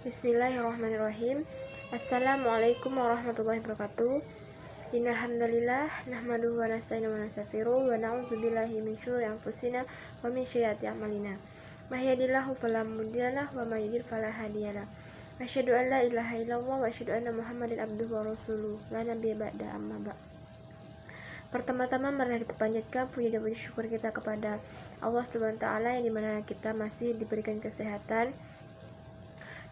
Bismillahirrahmanirrahim. Assalamualaikum warahmatullahi wabarakatuh. Innal hamdalillah nahmaduhu wa nasta'inuhu wa nastaghfiruh wa na'udzubillahi min syururi anfusina wa min sayyiati a'malina. May yahdihillahu fala mudhillalah wa may yudhlil fala hadiyalah. Asyhadu an la ilaha illallah wa asyhadu anna Muhammadan abduhu wa rasuluh. La nabiyya ba'da amma ba'd. Pertama-tama mari kita panjatkan puji dan puji syukur kita kepada Allah Subhanahu wa taala yang dimana kita masih diberikan kesehatan.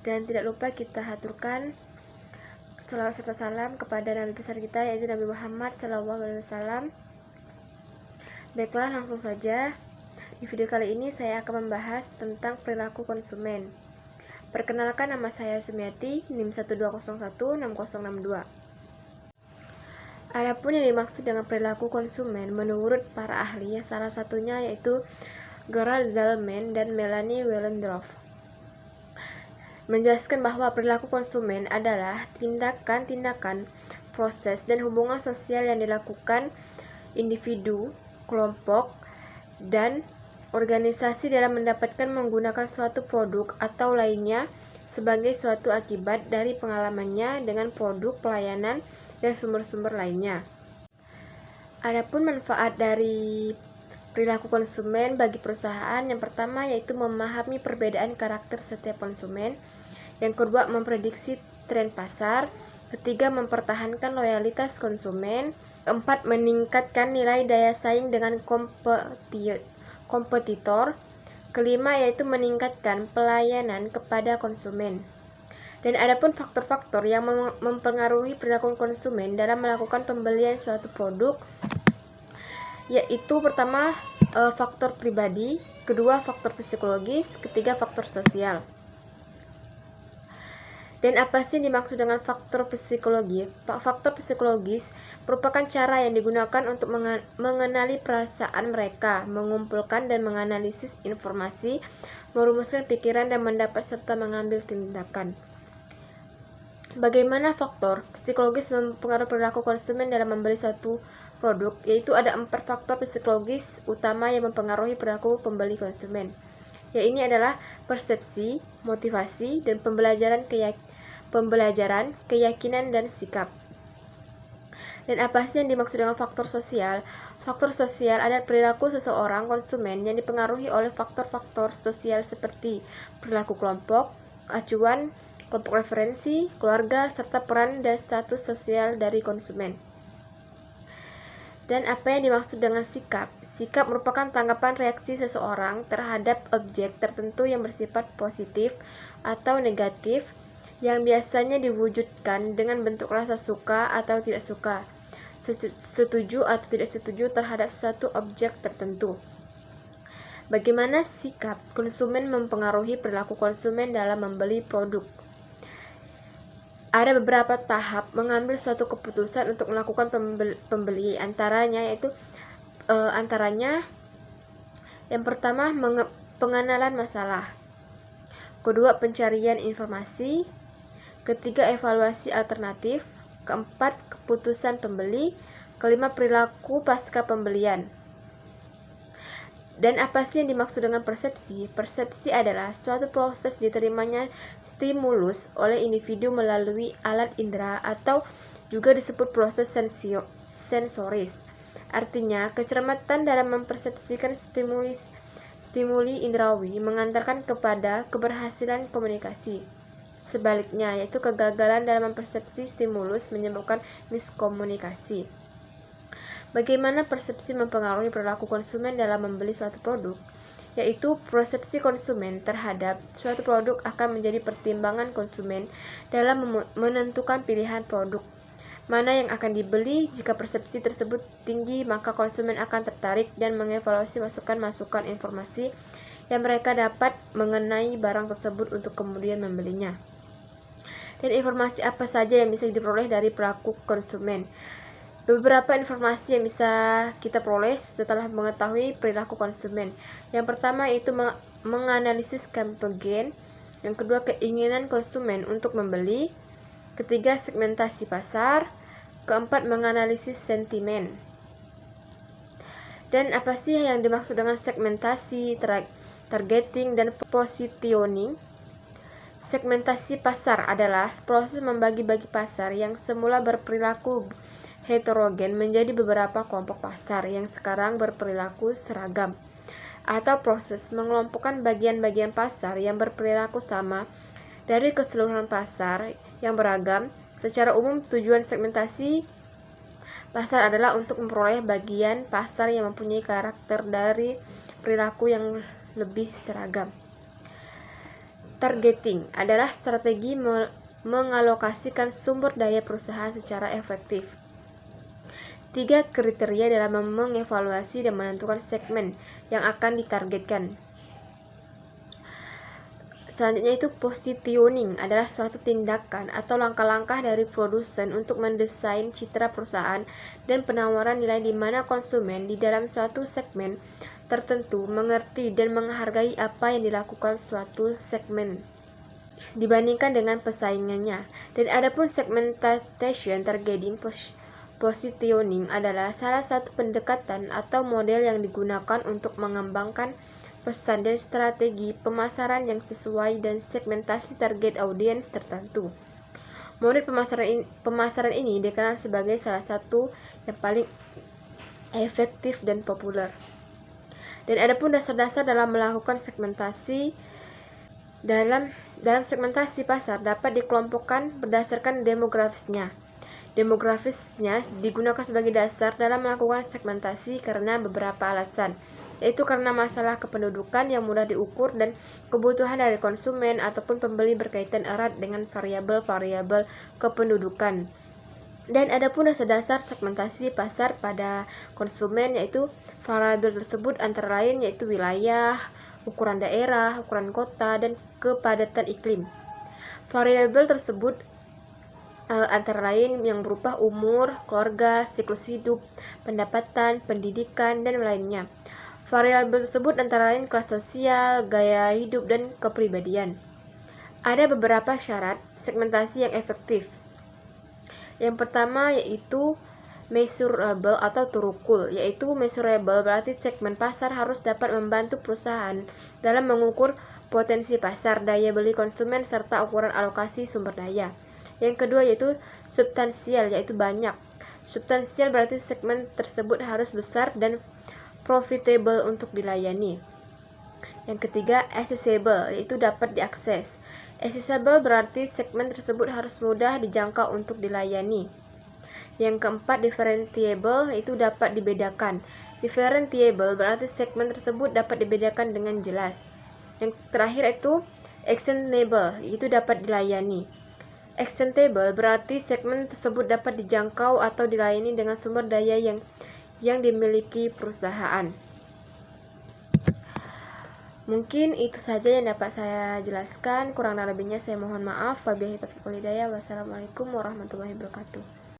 Dan tidak lupa kita haturkan salawat serta salam kepada Nabi besar kita, yaitu Nabi Muhammad SAW. Baiklah, langsung saja. Di video kali ini saya akan membahas tentang perilaku konsumen. Perkenalkan, nama saya Sumiati, NIM 12016062. Adapun yang dimaksud dengan perilaku konsumen menurut para ahli, salah satunya yaitu Gerald Zalman dan Melanie Wellendorf menjelaskan bahwa perilaku konsumen adalah tindakan-tindakan, proses, dan hubungan sosial yang dilakukan individu, kelompok, dan organisasi dalam mendapatkan menggunakan suatu produk atau lainnya sebagai suatu akibat dari pengalamannya dengan produk, pelayanan, dan sumber-sumber lainnya. Adapun manfaat dari perilaku konsumen bagi perusahaan, yang pertama yaitu memahami perbedaan karakter setiap konsumen, yang kedua memprediksi tren pasar, ketiga mempertahankan loyalitas konsumen, keempat meningkatkan nilai daya saing dengan kompetitor, kelima yaitu meningkatkan pelayanan kepada konsumen. Dan adapun faktor-faktor yang mempengaruhi perilaku konsumen dalam melakukan pembelian suatu produk, yaitu pertama faktor pribadi, kedua faktor psikologis, ketiga faktor sosial. Dan apa sih yang dimaksud dengan faktor psikologi? Faktor psikologis merupakan cara yang digunakan untuk mengenali perasaan mereka, mengumpulkan dan menganalisis informasi, merumuskan pikiran dan pendapat serta mengambil tindakan. Bagaimana faktor psikologis mempengaruhi perilaku konsumen dalam membeli suatu produk? Yaitu ada 4 faktor psikologis utama yang mempengaruhi perilaku pembeli konsumen. Ya, ini adalah persepsi, motivasi, dan pembelajaran, keyakinan, dan sikap. Dan apa sih yang dimaksud dengan faktor sosial? Faktor sosial adalah perilaku seseorang konsumen yang dipengaruhi oleh faktor-faktor sosial seperti perilaku kelompok, acuan, kelompok referensi, keluarga, serta peran dan status sosial dari konsumen. Dan apa yang dimaksud dengan sikap? Sikap merupakan tanggapan reaksi seseorang terhadap objek tertentu yang bersifat positif atau negatif, yang biasanya diwujudkan dengan bentuk rasa suka atau tidak suka, setuju atau tidak setuju terhadap suatu objek tertentu. Bagaimana sikap konsumen mempengaruhi perilaku konsumen dalam membeli produk? Ada beberapa tahap mengambil suatu keputusan untuk melakukan pembeli, antaranya yang pertama pengenalan masalah, kedua pencarian informasi, ketiga evaluasi alternatif, keempat keputusan pembeli, kelima perilaku pasca pembelian. Dan apa sih yang dimaksud dengan persepsi? Persepsi adalah suatu proses diterimanya stimulus oleh individu melalui alat indera atau juga disebut proses sensoris. Artinya, kecermatan dalam mempersepsikan stimuli indrawi mengantarkan kepada keberhasilan komunikasi. Sebaliknya, yaitu kegagalan dalam mempersepsi stimulus menyebabkan miskomunikasi. Bagaimana persepsi mempengaruhi perilaku konsumen dalam membeli suatu produk? Yaitu persepsi konsumen terhadap suatu produk akan menjadi pertimbangan konsumen dalam menentukan pilihan produk mana yang akan dibeli. Jika persepsi tersebut tinggi, maka konsumen akan tertarik dan mengevaluasi masukan-masukan informasi yang mereka dapat mengenai barang tersebut untuk kemudian membelinya. Dan informasi apa saja yang bisa diperoleh dari perilaku konsumen? Beberapa informasi yang bisa kita peroleh setelah mengetahui perilaku konsumen. Yang pertama yaitu menganalisis campaign, yang kedua keinginan konsumen untuk membeli, ketiga segmentasi pasar, keempat menganalisis sentimen. Dan apa sih yang dimaksud dengan segmentasi, targeting, dan positioning? Segmentasi pasar adalah proses membagi-bagi pasar yang semula berperilaku heterogen menjadi beberapa kelompok pasar yang sekarang berperilaku seragam, atau proses mengelompokkan bagian-bagian pasar yang berperilaku sama dari keseluruhan pasar yang beragam. Secara umum, tujuan segmentasi pasar adalah untuk memperoleh bagian pasar yang mempunyai karakter dari perilaku yang lebih seragam. Targeting adalah strategi mengalokasikan sumber daya perusahaan secara efektif. 3 kriteria dalam mengevaluasi dan menentukan segmen yang akan ditargetkan. Selanjutnya itu positioning adalah suatu tindakan atau langkah-langkah dari produsen untuk mendesain citra perusahaan dan penawaran nilai di mana konsumen di dalam suatu segmen tertentu mengerti dan menghargai apa yang dilakukan suatu segmen dibandingkan dengan pesaingannya. Dan adapun segmentation targeting positioning adalah salah satu pendekatan atau model yang digunakan untuk mengembangkan pesan dan strategi pemasaran yang sesuai dan segmentasi target audiens tertentu. Model pemasaran ini dikenal sebagai salah satu yang paling efektif dan populer. Dan adapun dasar-dasar dalam melakukan segmentasi, dalam segmentasi pasar dapat dikelompokkan berdasarkan demografisnya. Demografisnya digunakan sebagai dasar dalam melakukan segmentasi karena beberapa alasan, yaitu karena masalah kependudukan yang mudah diukur dan kebutuhan dari konsumen ataupun pembeli berkaitan erat dengan variabel-variabel kependudukan. Dan adapun dasar-dasar segmentasi pasar pada konsumen, yaitu variabel tersebut antara lain yaitu wilayah, ukuran daerah, ukuran kota, dan kepadatan iklim. Variabel tersebut antara lain yang berupa umur, keluarga, siklus hidup, pendapatan, pendidikan, dan lainnya. Variabel tersebut antara lain kelas sosial, gaya hidup, dan kepribadian. Ada beberapa syarat segmentasi yang efektif. Yang pertama yaitu measurable atau terukur, yaitu measurable berarti segmen pasar harus dapat membantu perusahaan dalam mengukur potensi pasar, daya beli konsumen, serta ukuran alokasi sumber daya. Yang kedua yaitu substansial, yaitu banyak. Substansial berarti segmen tersebut harus besar dan profitable untuk dilayani. Yang ketiga accessible, yaitu dapat diakses. Accessible berarti segmen tersebut harus mudah dijangkau untuk dilayani. Yang keempat differentiable, yaitu dapat dibedakan. Differentiable berarti segmen tersebut dapat dibedakan dengan jelas. Yang terakhir itu extendable, yaitu dapat dilayani. Extendable berarti segmen tersebut dapat dijangkau atau dilayani dengan sumber daya yang dimiliki perusahaan. Mungkin itu saja yang dapat saya jelaskan. Kurang lebihnya saya mohon maaf. Wabillahi taufiq wal hidayah. Wassalamualaikum warahmatullahi wabarakatuh.